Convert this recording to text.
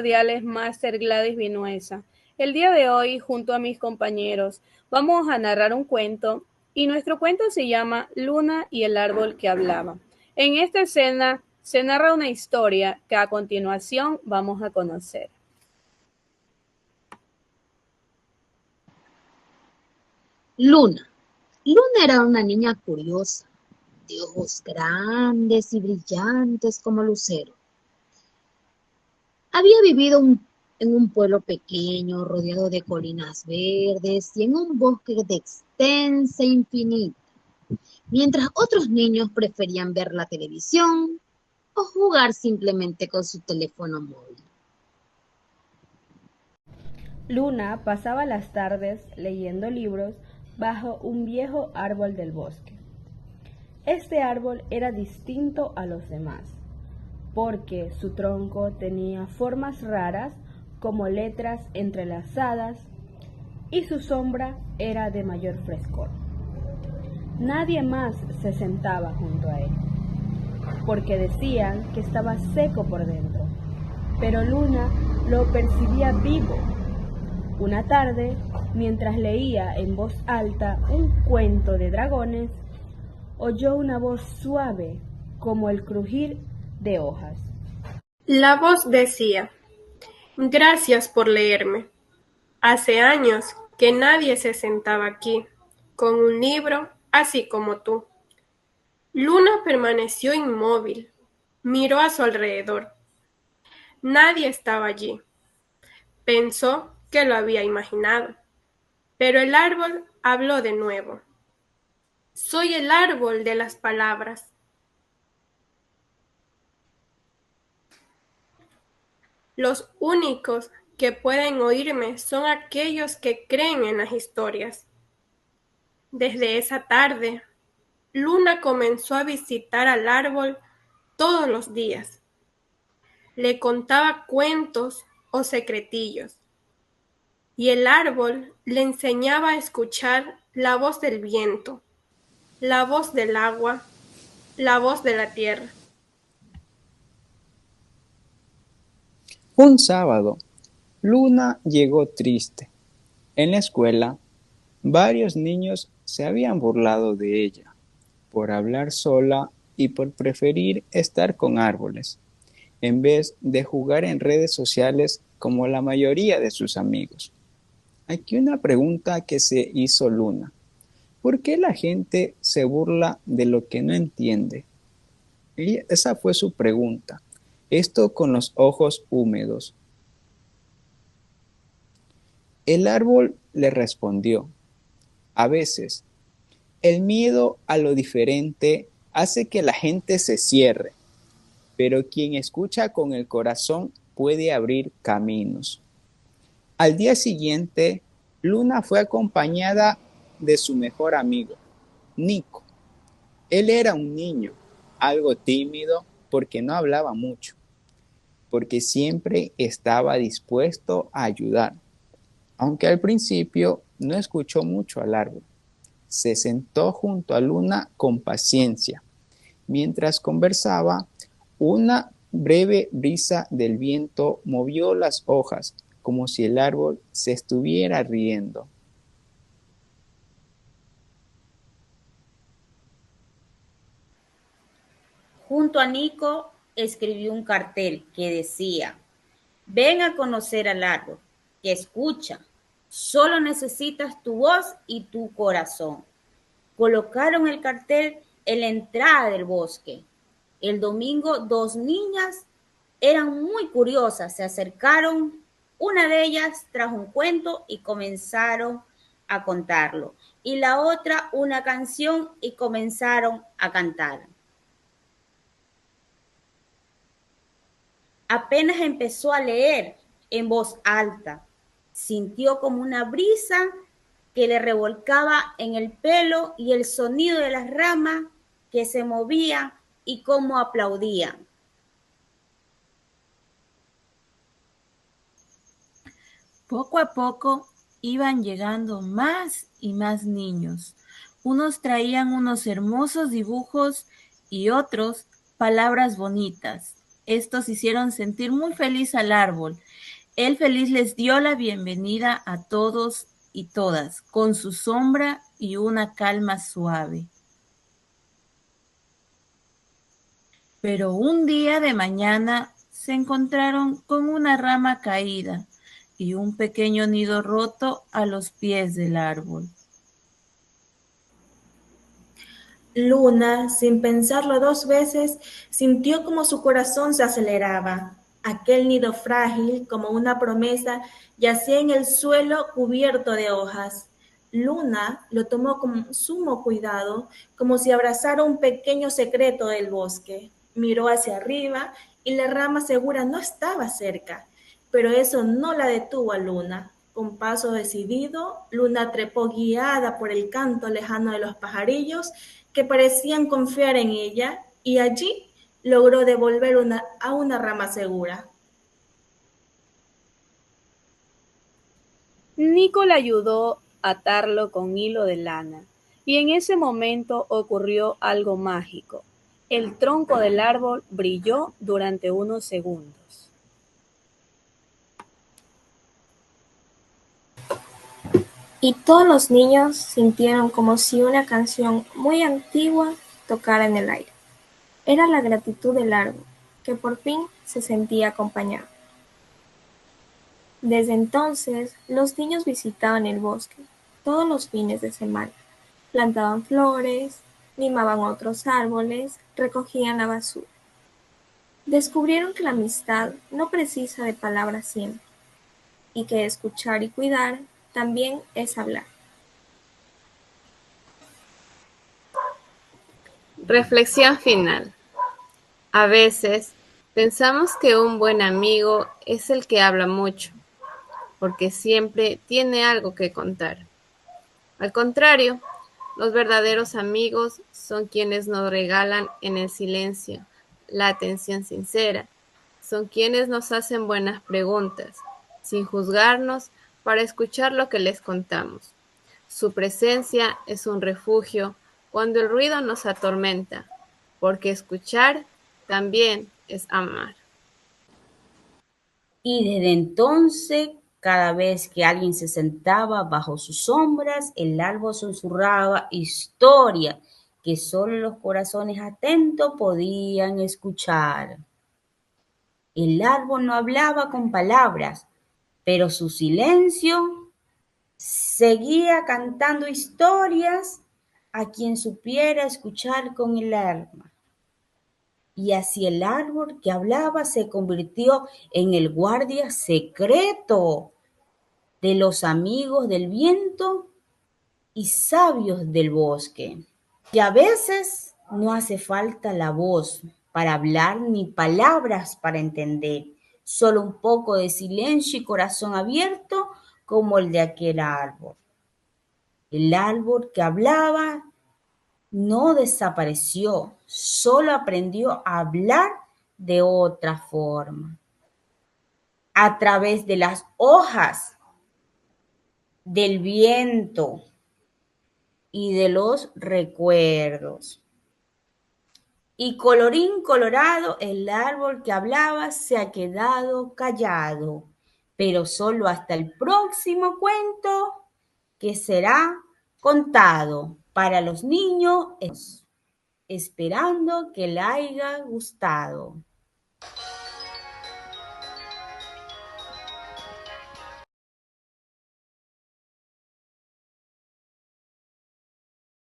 cordiales Máster Gladys Vinuesa. El día de hoy, junto a mis compañeros, vamos a narrar un cuento y nuestro cuento se llama Luna y el árbol que hablaba. En esta escena se narra una historia que a continuación vamos a conocer. Luna. Luna era una niña curiosa, de ojos grandes y brillantes como lucero. Había vivido en un pueblo pequeño, rodeado de colinas verdes y en un bosque de extensa infinita, mientras otros niños preferían ver la televisión o jugar simplemente con su teléfono móvil. Luna pasaba las tardes leyendo libros bajo un viejo árbol del bosque. Este árbol era distinto a los demás, porque su tronco tenía formas raras como letras entrelazadas y su sombra era de mayor frescor. Nadie más se sentaba junto a él, porque decían que estaba seco por dentro, pero Luna lo percibía vivo. Una tarde, mientras leía en voz alta un cuento de dragones, oyó una voz suave como el crujir de hojas. La voz decía: «Gracias por leerme. Hace años que nadie se sentaba aquí, con un libro así como tú». Luna permaneció inmóvil, miró a su alrededor. Nadie estaba allí. Pensó que lo había imaginado, pero el árbol habló de nuevo. «Soy el árbol de las palabras. Los únicos que pueden oírme son aquellos que creen en las historias». Desde esa tarde, Luna comenzó a visitar al árbol todos los días. Le contaba cuentos o secretillos, y el árbol le enseñaba a escuchar la voz del viento, la voz del agua, la voz de la tierra. Un sábado, Luna llegó triste. En la escuela, varios niños se habían burlado de ella por hablar sola y por preferir estar con árboles, en vez de jugar en redes sociales como la mayoría de sus amigos. Aquí una pregunta que se hizo Luna. ¿Por qué la gente se burla de lo que no entiende? Y esa fue su pregunta. Esto con los ojos húmedos. El árbol le respondió: a veces, el miedo a lo diferente hace que la gente se cierre, pero quien escucha con el corazón puede abrir caminos. Al día siguiente, Luna fue acompañada de su mejor amigo, Nico. Él era un niño, algo tímido porque no hablaba mucho, porque siempre estaba dispuesto a ayudar, aunque al principio no escuchó mucho al árbol. Se sentó junto a Luna con paciencia. Mientras conversaba, una breve brisa del viento movió las hojas, como si el árbol se estuviera riendo. Junto a Nico escribió un cartel que decía: «Ven a conocer al árbol, que escucha, solo necesitas tu voz y tu corazón». Colocaron el cartel en la entrada del bosque. El domingo, dos niñas eran muy curiosas, se acercaron. Una de ellas trajo un cuento y comenzaron a contarlo, y la otra una canción y comenzaron a cantar. Apenas empezó a leer en voz alta, sintió como una brisa que le revolcaba en el pelo y el sonido de las ramas que se movían y cómo aplaudían. Poco a poco iban llegando más y más niños. Unos traían unos hermosos dibujos y otros palabras bonitas. Estos hicieron sentir muy feliz al árbol. Él feliz les dio la bienvenida a todos y todas, con su sombra y una calma suave. Pero un día de mañana se encontraron con una rama caída y un pequeño nido roto a los pies del árbol. Luna, sin pensarlo dos veces, sintió como su corazón se aceleraba. Aquel nido frágil, como una promesa, yacía en el suelo cubierto de hojas. Luna lo tomó con sumo cuidado, como si abrazara un pequeño secreto del bosque. Miró hacia arriba y la rama segura no estaba cerca, pero eso no la detuvo a Luna. Con paso decidido, Luna trepó guiada por el canto lejano de los pajarillos que parecían confiar en ella, y allí logró devolver a una rama segura. Nico le ayudó a atarlo con hilo de lana, y en ese momento ocurrió algo mágico. El tronco del árbol brilló durante unos segundos. Y todos los niños sintieron como si una canción muy antigua tocara en el aire. Era la gratitud del árbol, que por fin se sentía acompañado. Desde entonces, los niños visitaban el bosque todos los fines de semana. Plantaban flores, mimaban otros árboles, recogían la basura. Descubrieron que la amistad no precisa de palabras siempre, y que escuchar y cuidar también es hablar. Reflexión final. A veces pensamos que un buen amigo es el que habla mucho, porque siempre tiene algo que contar. Al contrario, los verdaderos amigos son quienes nos regalan en el silencio la atención sincera, son quienes nos hacen buenas preguntas, sin juzgarnos, para escuchar lo que les contamos. Su presencia es un refugio cuando el ruido nos atormenta, porque escuchar también es amar. Y desde entonces, cada vez que alguien se sentaba bajo sus sombras, el árbol susurraba historia que solo los corazones atentos podían escuchar. El árbol no hablaba con palabras, pero su silencio seguía cantando historias a quien supiera escuchar con el alma. Y así el árbol que hablaba se convirtió en el guardia secreto de los amigos del viento y sabios del bosque. Y a veces no hace falta la voz para hablar ni palabras para entender, solo un poco de silencio y corazón abierto como el de aquel árbol. El árbol que hablaba no desapareció, solo aprendió a hablar de otra forma, a través de las hojas, del viento y de los recuerdos. Y colorín colorado, el árbol que hablaba se ha quedado callado, pero solo hasta el próximo cuento que será contado para los niños, esperando que le haya gustado.